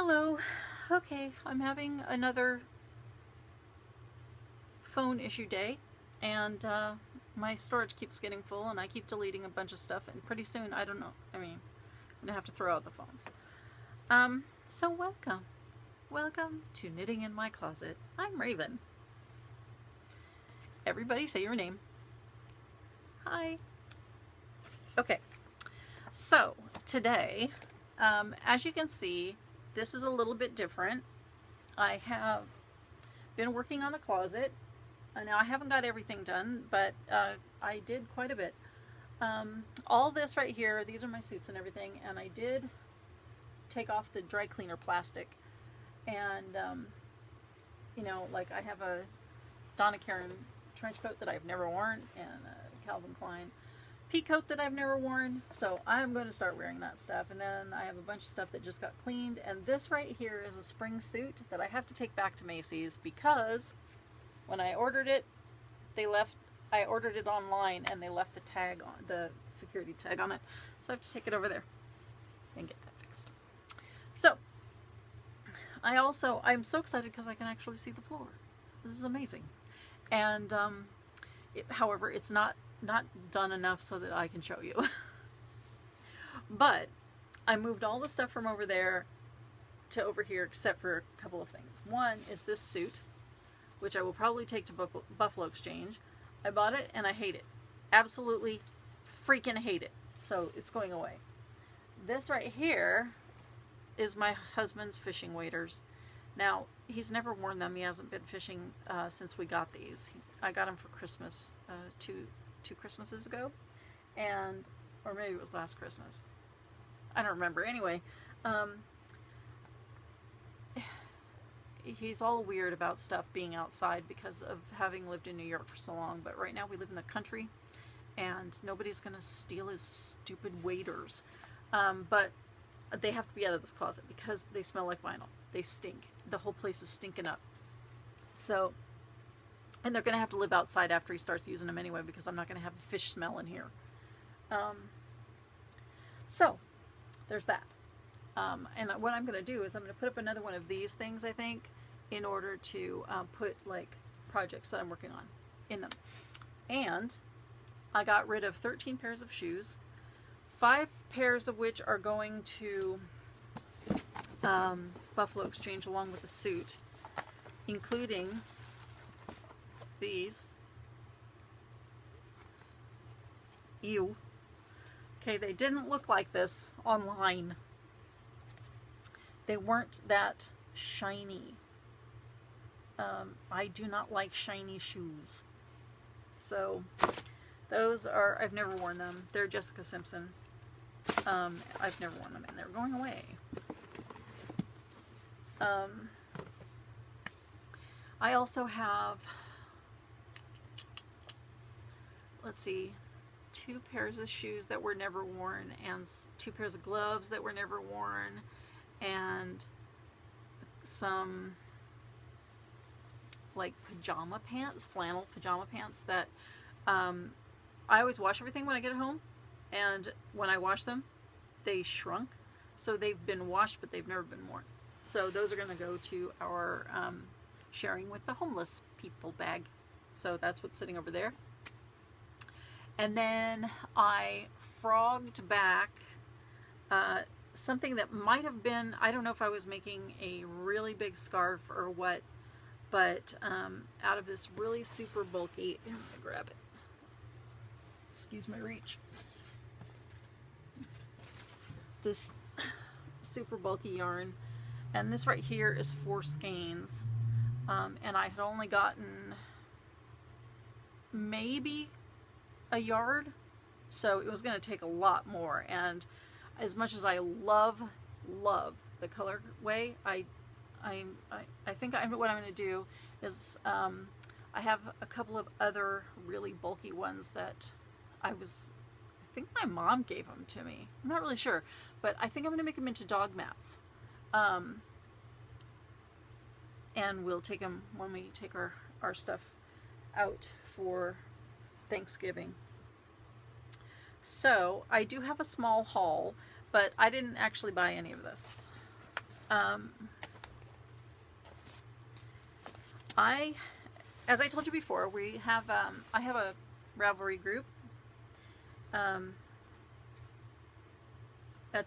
Hello. Okay, I'm having another phone issue day, and my storage keeps getting full, and I keep deleting a bunch of stuff, and pretty soon, I don't know, I'm gonna have to throw out the phone. So welcome. Welcome to Knitting in My Closet. I'm Raven. Everybody say your name. Hi. Okay, so today, as you can see, this is a little bit different. I have been working on the closet. Now I haven't got everything done, but I did quite a bit. All this right here, these are my suits and everything, and I did take off the dry cleaner plastic. And, you know, like I have a Donna Karan trench coat that I've never worn, and a Calvin Klein pea coat that I've never worn, so I'm going to start wearing that stuff. And then I have a bunch of stuff that just got cleaned, and this right here is a spring suit that I have to take back to Macy's because when I ordered it, I ordered it online and they left the tag on, the security tag on it, so I have to take it over there and get that fixed. So I'm so excited because I can actually see the floor. This is amazing. And however, it's not done enough so that I can show you. But I moved all the stuff from over there to over here except for a couple of things. One is this suit, which I will probably take to Buffalo Exchange. I bought it and I hate it. Absolutely freaking hate it. So it's going away. This right here is my husband's fishing waders. Now, he's never worn them. He hasn't been fishing since we got these. I got them for Christmas two Christmases ago, or maybe it was last Christmas. I don't remember. Anyway, he's all weird about stuff being outside because of having lived in New York for so long, but right now we live in the country, and nobody's going to steal his stupid waders. But they have to be out of this closet because they smell like vinyl. They stink. The whole place is stinking up. So, and they're going to have to live outside after he starts using them anyway because I'm not going to have a fish smell in here. So, there's that. And what I'm going to do is I'm going to put up another one of these things, I think, in order to put like projects that I'm working on in them. And I got rid of 13 pairs of shoes, 5 pairs of which are going to Buffalo Exchange along with the suit, including these. Ew. Okay, they didn't look like this online. They weren't that shiny. I do not like shiny shoes. So those are, I've never worn them. They're Jessica Simpson. I've never worn them and they're going away. I also have, let's see, 2 pairs of shoes that were never worn, and 2 pairs of gloves that were never worn, and some like pajama pants, flannel pajama pants that I always wash everything when I get home, and when I wash them they shrunk, so they've been washed but they've never been worn. So those are going to go to our sharing with the homeless people bag. So that's what's sitting over there. And then I frogged back something that might have been, I don't know if I was making a really big scarf or what, but out of this really super bulky, I'm going to grab it. Excuse my reach. This super bulky yarn, and this right here is 4 skeins, and I had only gotten maybe a yard, so it was going to take a lot more. And as much as I love the colorway, I think what I'm going to do is I have a couple of other really bulky ones that I think my mom gave them to me. I'm not really sure, but I think I'm going to make them into dog mats. And we'll take them when we take our stuff out for Thanksgiving. So I do have a small haul, but I didn't actually buy any of this. As I told you before, we have I have a Ravelry group. At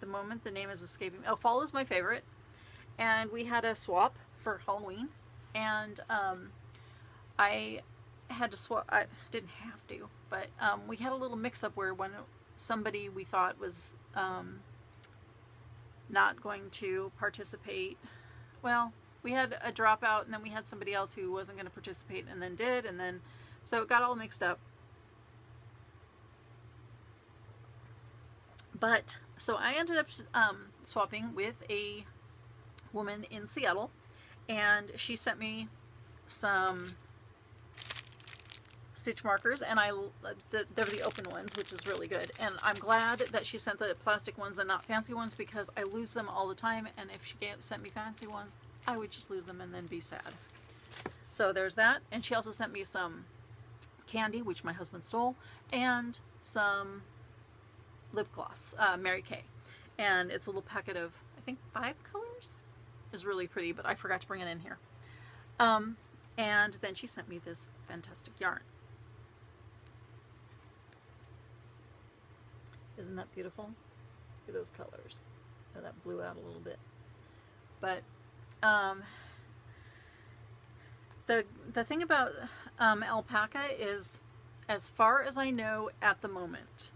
the moment, the name is escaping me. Oh, Fall is my favorite. And we had a swap for Halloween. And I had to swap. I didn't have to, but we had a little mix-up where when somebody we thought was not going to participate, well, we had a dropout, and then we had somebody else who wasn't going to participate and then did, and then so it got all mixed up. But so I ended up swapping with a woman in Seattle, and she sent me some stitch markers, and they're the open ones, which is really good. And I'm glad that she sent the plastic ones and not fancy ones, because I lose them all the time, and if she sent me fancy ones, I would just lose them and then be sad. So there's that. And she also sent me some candy, which my husband stole, and some lip gloss, Mary Kay. And it's a little packet of, I think, 5 colors. It's really pretty, but I forgot to bring it in here. And then she sent me this fantastic yarn. Isn't that beautiful? Look at those colors. Oh, that blew out a little bit. But the thing about alpaca is, as far as I know at the moment,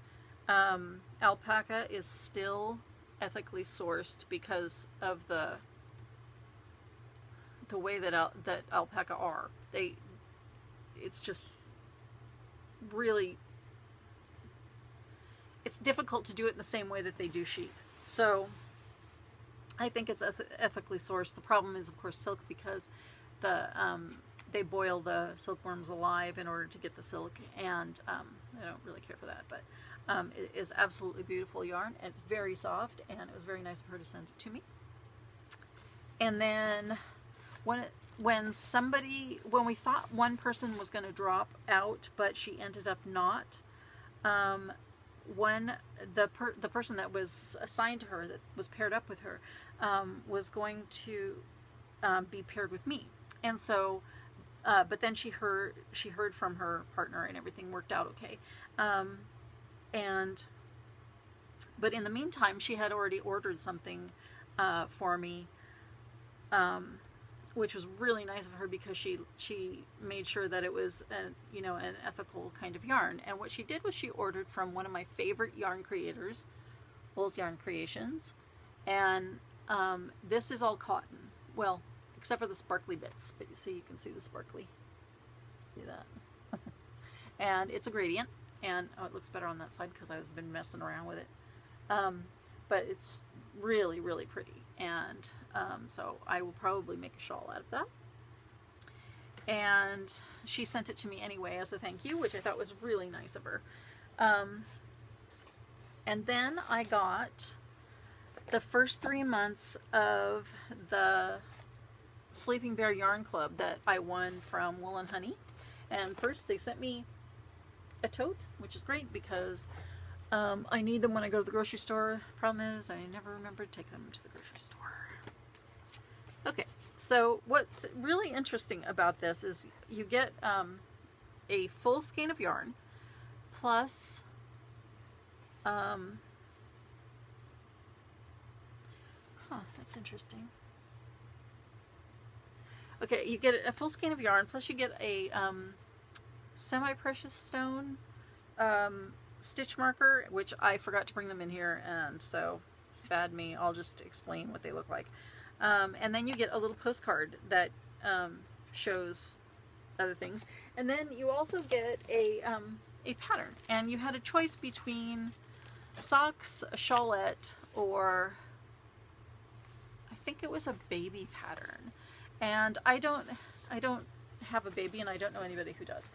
alpaca is still ethically sourced because of the way that that alpaca are. It's just really, it's difficult to do it in the same way that they do sheep. So I think it's ethically sourced. The problem is, of course, silk, because they boil the silkworms alive in order to get the silk, and I don't really care for that, but it is absolutely beautiful yarn, and it's very soft, and it was very nice of her to send it to me. And then when we thought one person was going to drop out, but she ended up not, when the person that was assigned to her, that was paired up with her, was going to be paired with me. And so but then she heard from her partner, and everything worked out okay. But in the meantime, she had already ordered something for me, which was really nice of her, because she made sure that it was an ethical kind of yarn. And what she did was she ordered from one of my favorite yarn creators, Wool's Yarn Creations, and this is all cotton. Well, except for the sparkly bits, but you can see the sparkly. See that? And it's a gradient, and oh, it looks better on that side because I've been messing around with it. But it's really, really pretty, and so I will probably make a shawl out of that. And she sent it to me anyway as a thank you, which I thought was really nice of her. And then I got the first 3 months of the Sleeping Bear Yarn Club that I won from Wool and Honey. And first they sent me a tote, which is great because I need them when I go to the grocery store. Problem is, I never remember to take them to the grocery store. Okay, so what's really interesting about this is you get a full skein of yarn plus that's interesting. Okay, you get a full skein of yarn, plus you get a semi-precious stone stitch marker, which I forgot to bring them in here, and so bad me. I'll just explain what they look like. And then you get a little postcard that shows other things. And then you also get a pattern. And you had a choice between socks, a shawlette, or I think it was a baby pattern. And I don't have a baby, and I don't know anybody who does.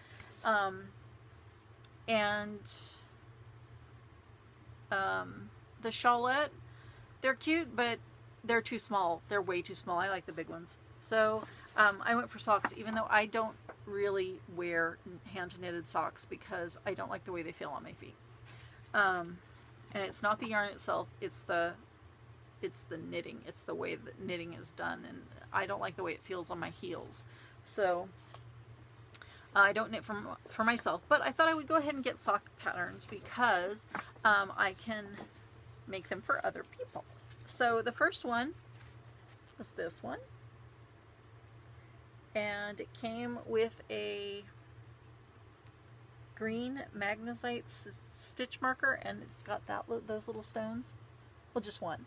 The shawlette, they're cute, but they're too small. They're way too small. I like the big ones. So I went for socks, even though I don't really wear hand-knitted socks because I don't like the way they feel on my feet. And it's not the yarn itself, it's the the knitting. It's the way that knitting is done, and I don't like the way it feels on my heels. So I don't knit for myself, but I thought I would go ahead and get sock patterns because I can make them for other people. So the first one was this one, and it came with a green magnesite stitch marker, and it's got those little stones. Well, just one.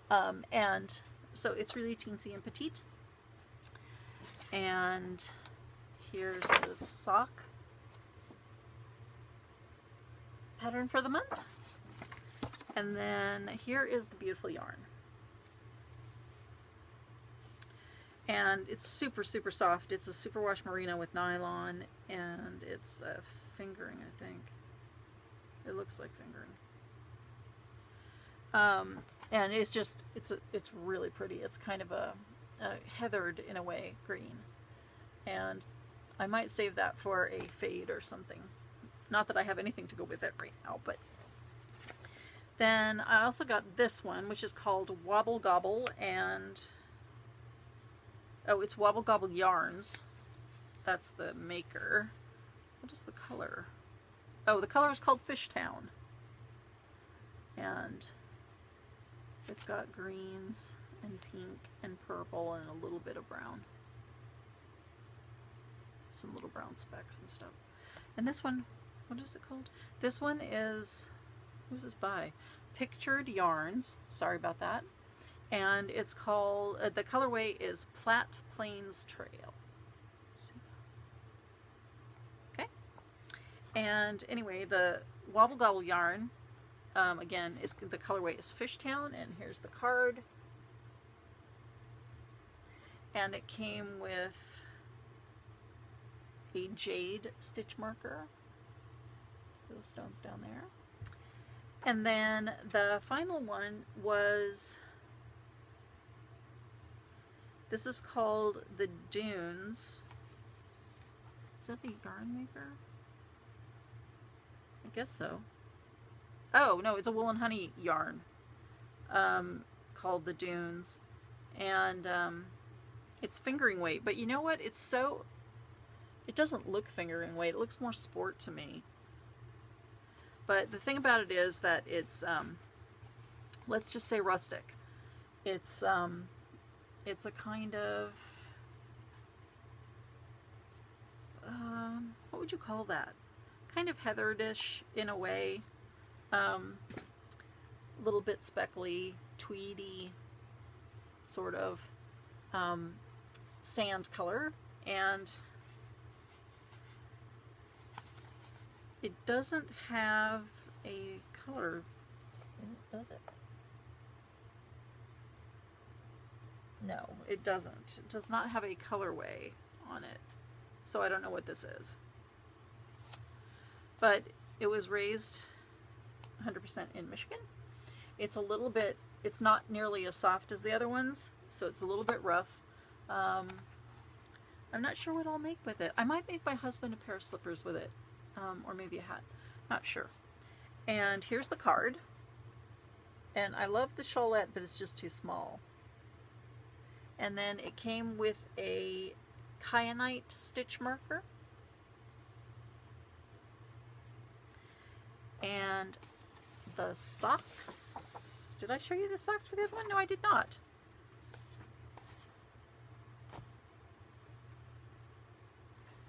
And so it's really teensy and petite. And here's the sock pattern for the month. And then here is the beautiful yarn. And it's super, super soft. It's a superwash merino with nylon, and it's a fingering, I think. It looks like fingering. And it's just, it's really pretty. It's kind of a heathered, in a way, green. And I might save that for a fade or something. Not that I have anything to go with it right now, but. Then I also got this one, which is called WobbleGobble, and oh, it's WobbleGobble Yarns. That's the maker. What is the color? Oh, the color is called Fishtown. And it's got greens and pink and purple and a little bit of brown. Some little brown specks and stuff. And this one, what is it called? This one is, who's this by? Pictured Yarns. Sorry about that. And it's called, the colorway is Platte Plains Trail. Okay. And anyway, the WobbleGobble yarn, again, the colorway is Fishtown, and here's the card. And it came with a jade stitch marker. See those stones down there. And then the final one was, this is called the Dunes. Is that the yarn maker? I guess so. Oh, no, it's a wool and honey yarn called the Dunes. And it's fingering weight. But you know what? It doesn't look fingering weight. It looks more sport to me. But the thing about it is that it's, let's just say rustic. It's a kind of, what would you call that? Kind of heathered-ish in a way. A little bit speckly, tweedy, sort of sand color. And it doesn't have a color in it, does it? No, it doesn't. It does not have a colorway on it. So I don't know what this is. But it was raised 100% in Michigan. It's a little bit, it's not nearly as soft as the other ones, so it's a little bit rough. I'm not sure what I'll make with it. I might make my husband a pair of slippers with it. Or maybe a hat, not sure. And here's the card. And I love the shawlette, but it's just too small. And then it came with a kyanite stitch marker. And the socks. Did I show you the socks for the other one? No, I did not.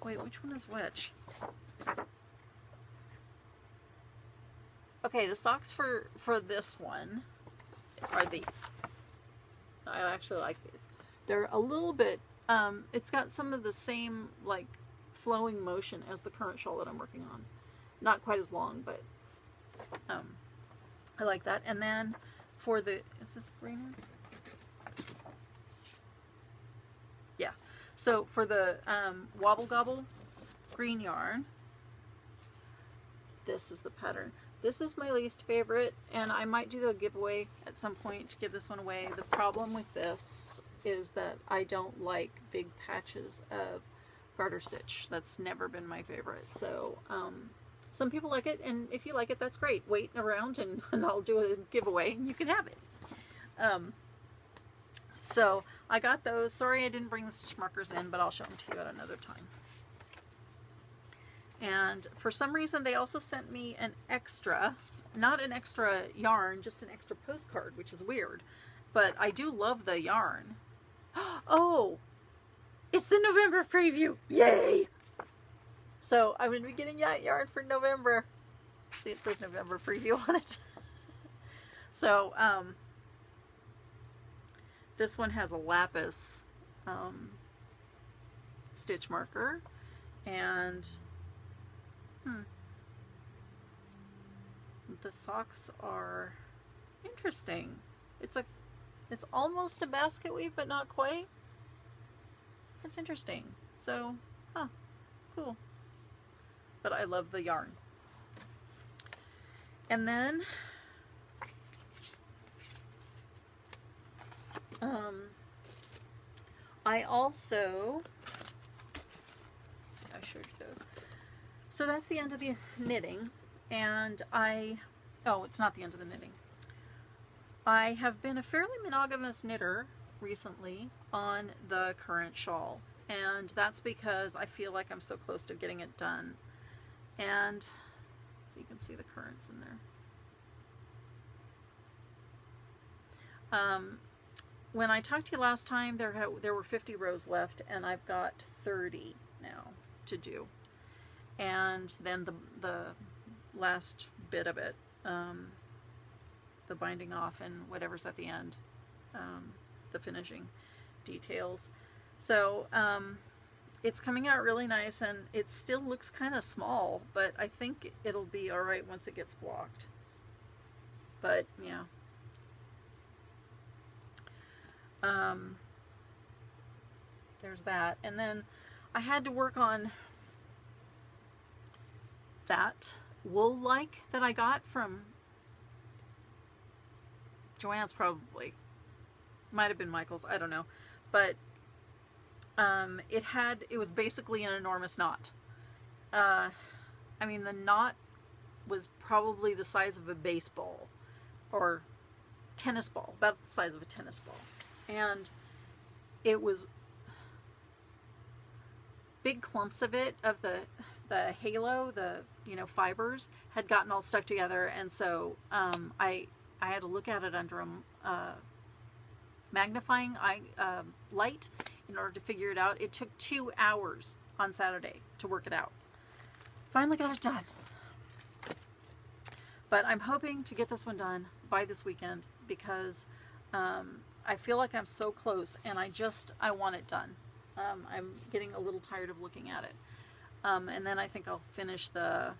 Wait, which one is which? Okay, the socks for this one are these. I actually like these. They're a little bit, it's got some of the same, like, flowing motion as the current shawl that I'm working on. Not quite as long, but I like that. And then for the, is this green one? Yeah. So for the WobbleGobble green yarn, this is the pattern. This is my least favorite, and I might do a giveaway at some point to give this one away. The problem with this is that I don't like big patches of garter stitch. That's never been my favorite. So some people like it, and if you like it, that's great. Wait around and I'll do a giveaway and you can have it. So I got those. Sorry I didn't bring the stitch markers in, but I'll show them to you at another time. And for some reason they also sent me an extra, not an extra yarn, just an extra postcard, which is weird. But I do love the yarn. Oh, it's the November preview. Yay! So I'm going to be getting that yarn for November. See, it says November preview on it. So, this one has a lapis stitch marker, and the socks are interesting. It's almost a basket weave, but not quite. It's interesting. So, cool. But I love the yarn. And then I also, let's see, I showed you those. So that's the end of the knitting, and oh, it's not the end of the knitting. I have been a fairly monogamous knitter recently on the current shawl, and that's because I feel like I'm so close to getting it done. And so you can see the currents in there. When I talked to you last time, there were 50 rows left, and I've got 30 now to do. And then the last bit of it, the binding off and whatever's at the end, the finishing details. So it's coming out really nice, and it still looks kind of small, but I think it'll be all right once it gets blocked. But yeah. There's that. And then I had to work on that wool that I got from Joann's, probably. Might have been Michael's, I don't know. But it was basically an enormous knot. I mean, the knot was probably the size of a baseball or tennis ball, about the size of a tennis ball. And it was big clumps of it, of the halo, the fibers had gotten all stuck together, and so I had to look at it under a magnifying light in order to figure it out. It took 2 hours on Saturday to work it out. Finally got it done. But I'm hoping to get this one done by this weekend, because I feel like I'm so close, and I want it done. I'm getting a little tired of looking at it. And then I think I'll finish the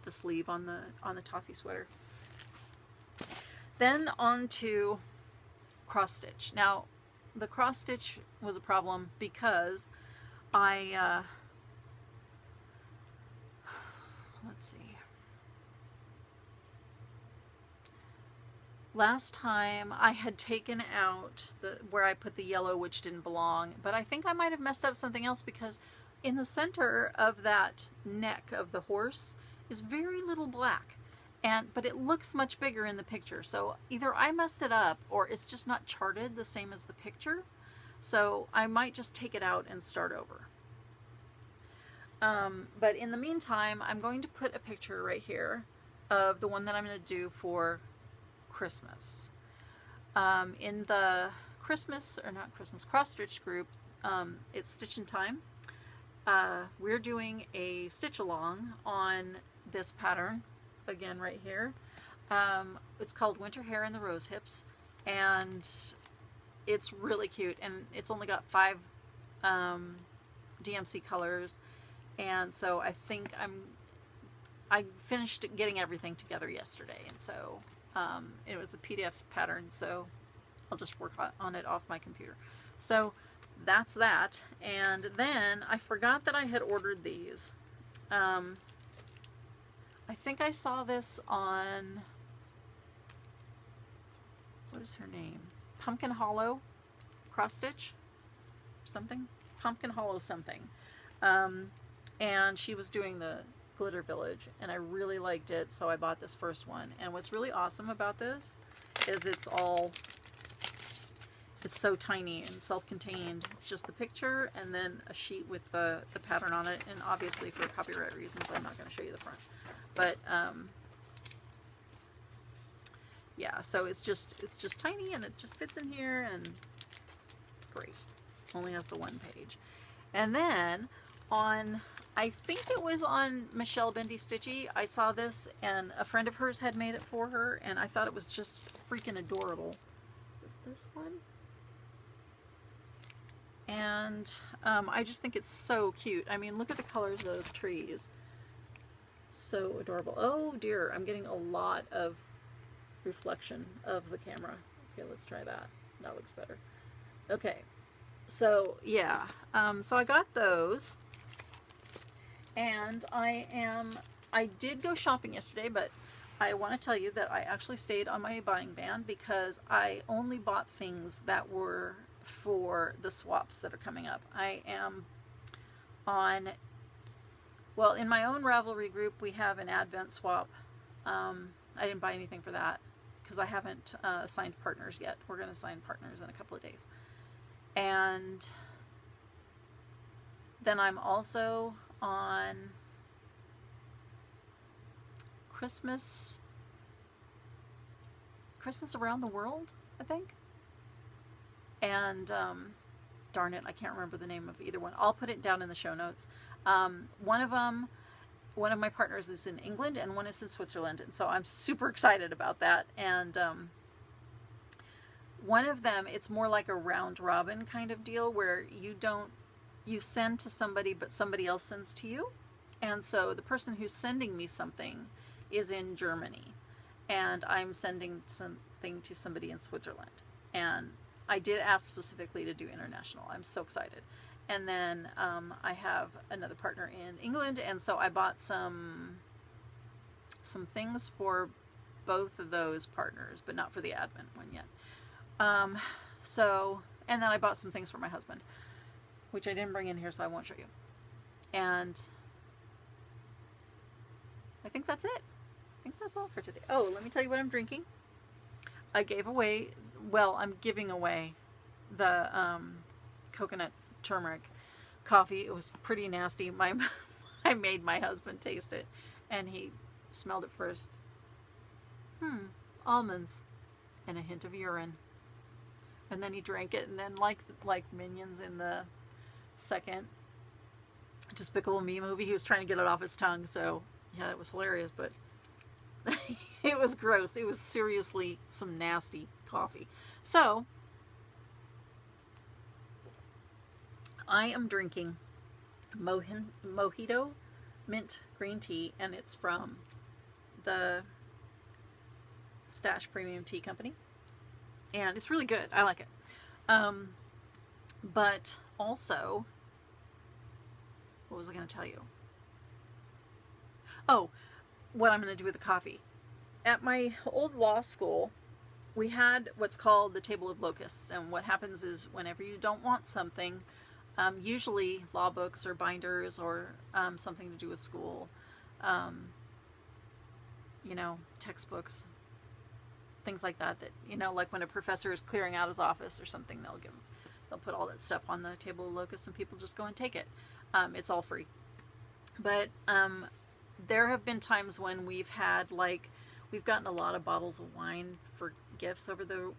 sleeve on the toffee sweater. Then on to cross stitch. Now, the cross stitch was a problem because let's see. Last time I had taken out where I put the yellow, which didn't belong, but I think I might have messed up something else, because in the center of that neck of the horse is very little black, but it looks much bigger in the picture. So either I messed it up, or it's just not charted the same as the picture. So I might just take it out and start over. But in the meantime, I'm going to put a picture right here of the one that I'm going to do for Christmas. In the cross stitch group, it's Stitchin time. We're doing a stitch along on this pattern again right here. It's called Winter Hair and the Rose Hips, and it's really cute, and it's only got 5 DMC colors, and so I think I finished getting everything together yesterday, and so it was a PDF pattern, so I'll just work on it off my computer. So that's that. And then I forgot that I had ordered these. I think I saw this on, what is her name? Pumpkin Hollow cross stitch something? Pumpkin Hollow something. And she was doing the Glitter Village, and I really liked it, so I bought this first one. And what's really awesome about this is it's so tiny and self-contained. It's just the picture and then a sheet with the pattern on it, and obviously for copyright reasons I'm not going to show you the front. But yeah, so it's just tiny, and it just fits in here, and it's great. Only has the one page. And then on, I think it was on Michelle Bendy Stitchy, I saw this, and a friend of hers had made it for her, and I thought it was just freaking adorable. Is this one? And I just think it's so cute. I mean, look at the colors of those trees. So adorable. Oh dear, I'm getting a lot of reflection of the camera. Okay, let's try that. That looks better. Okay, so yeah, so I got those, and I did go shopping yesterday, but I want to tell you that I actually stayed on my buying ban because I only bought things that were for the swaps that are coming up. I am on, well, in my own Ravelry group we have an Advent swap. I didn't buy anything for that because I haven't assigned partners yet. We're going to assign partners in a couple of days. And then I'm also on Christmas Around the World, I think. And darn it, I can't remember the name of either one. I'll put it down in the show notes. One of my partners is in England and one is in Switzerland, and so I'm super excited about that. And one of them, it's more like a round robin kind of deal where you send to somebody but somebody else sends to you. And so the person who's sending me something is in Germany, and I'm sending something to somebody in Switzerland. And I did ask specifically to do international. I'm so excited. And then I have another partner in England, and so I bought some things for both of those partners, but not for the Advent one yet. And then I bought some things for my husband, which I didn't bring in here, so I won't show you. And I think that's it. I think that's all for today. Oh, let me tell you what I'm drinking. I'm giving away the coconut turmeric coffee. It was pretty nasty. I made my husband taste it, and he smelled it first. Almonds and a hint of urine. And then he drank it, and then like Minions in the second Despicable Me movie, he was trying to get it off his tongue. So yeah, it was hilarious, but it was gross. It was seriously some nasty coffee. So I am drinking Mojito mint green tea, and it's from the Stash Premium Tea Company, and it's really good. I like it. But also, what was I going to tell you? Oh, what I'm going to do with the coffee. At my old law school, we had what's called the table of locusts, and what happens is whenever you don't want something, usually law books or binders or something to do with school, textbooks, things like that, like when a professor is clearing out his office or something, they'll put all that stuff on the table of locusts, and people just go and take it. It's all free. But there have been times when we've gotten a lot of bottles of wine for gifts over the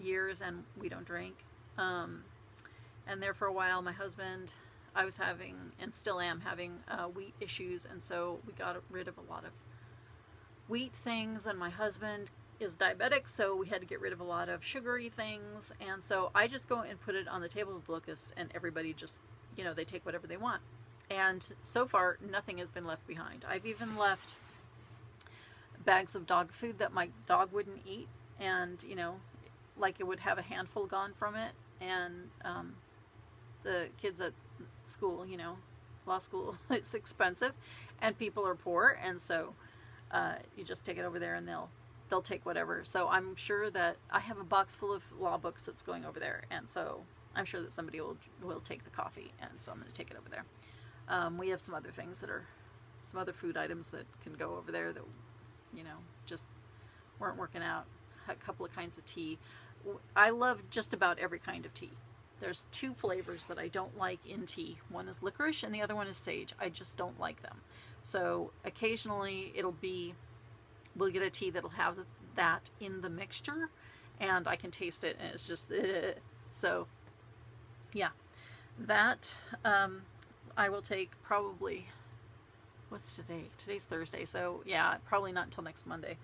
years, and we don't drink. And there for a while, my husband, I was having, and still am having, wheat issues, and so we got rid of a lot of wheat things, and my husband is diabetic, so we had to get rid of a lot of sugary things, and so I just go and put it on the table of locusts, and everybody just, they take whatever they want. And so far, nothing has been left behind. I've even left bags of dog food that my dog wouldn't eat, and, it would have a handful gone from it, and the kids at school, law school, it's expensive, and people are poor, and so you just take it over there, and they'll take whatever. So I'm sure that I have a box full of law books that's going over there, and so I'm sure that somebody will take the coffee, and so I'm going to take it over there. We have some other things some other food items that can go over there that, just weren't working out. a couple of kinds of tea. I love just about every kind of tea. There's 2 flavors that I don't like in tea. One is licorice and the other one is sage. I just don't like them. So occasionally we'll get a tea that'll have that in the mixture and I can taste it and it's just, so yeah, that I will take probably, what's today? Today's Thursday, so yeah, probably not until next Monday.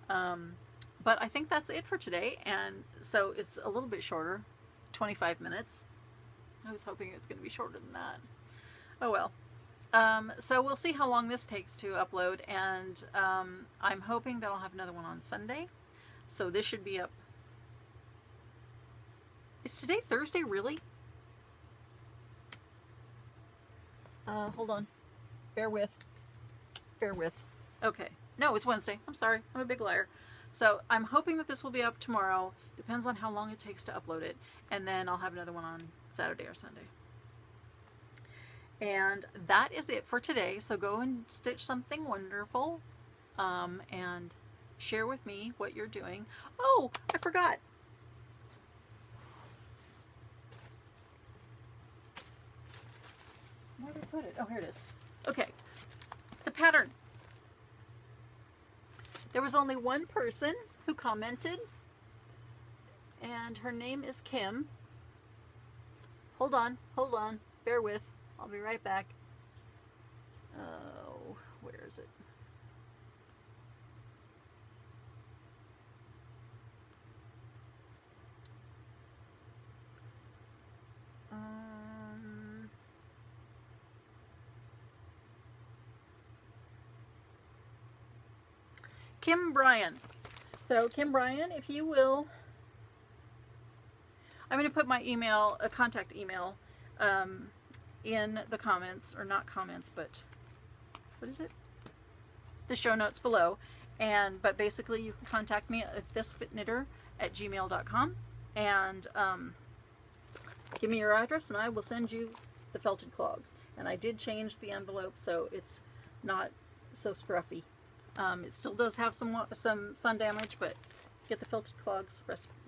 But I think that's it for today, and so it's a little bit shorter, 25 minutes. I was hoping it was going to be shorter than that. Oh well. So we'll see how long this takes to upload, and I'm hoping that I'll have another one on Sunday. So this should be up. Is today Thursday, really? Hold on. Bear with. Okay. No, it's Wednesday. I'm sorry. I'm a big liar. So I'm hoping that this will be up tomorrow. Depends on how long it takes to upload it. And then I'll have another one on Saturday or Sunday. And that is it for today. So go and stitch something wonderful. And share with me what you're doing. Oh, I forgot. Where did I put it? Oh, here it is. Okay. The pattern. There was only one person who commented, and her name is Kim. Hold on, bear with. I'll be right back. Oh, where is it? Kim Bryan. So Kim Bryan, if you will, I'm going to put my email, a contact email, in the comments, or not comments, but what is it? The show notes below. But basically you can contact me at ThisFitKnitter@gmail.com and give me your address and I will send you the felted clogs. And I did change the envelope so it's not so scruffy. It still does have some sun damage, but get the felted clogs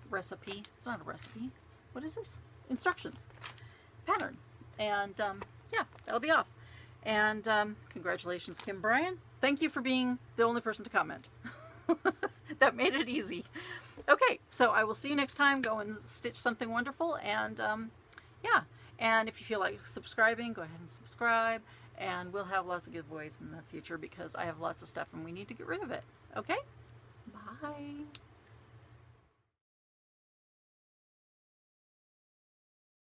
recipe. It's not a recipe. What is this? Instructions. Pattern. And yeah, that'll be off. And congratulations, Kim Bryan. Thank you for being the only person to comment. That made it easy. Okay, so I will see you next time. Go and stitch something wonderful. And yeah, and if you feel like subscribing, go ahead and subscribe. And we'll have lots of giveaways in the future because I have lots of stuff and we need to get rid of it. Okay? Bye.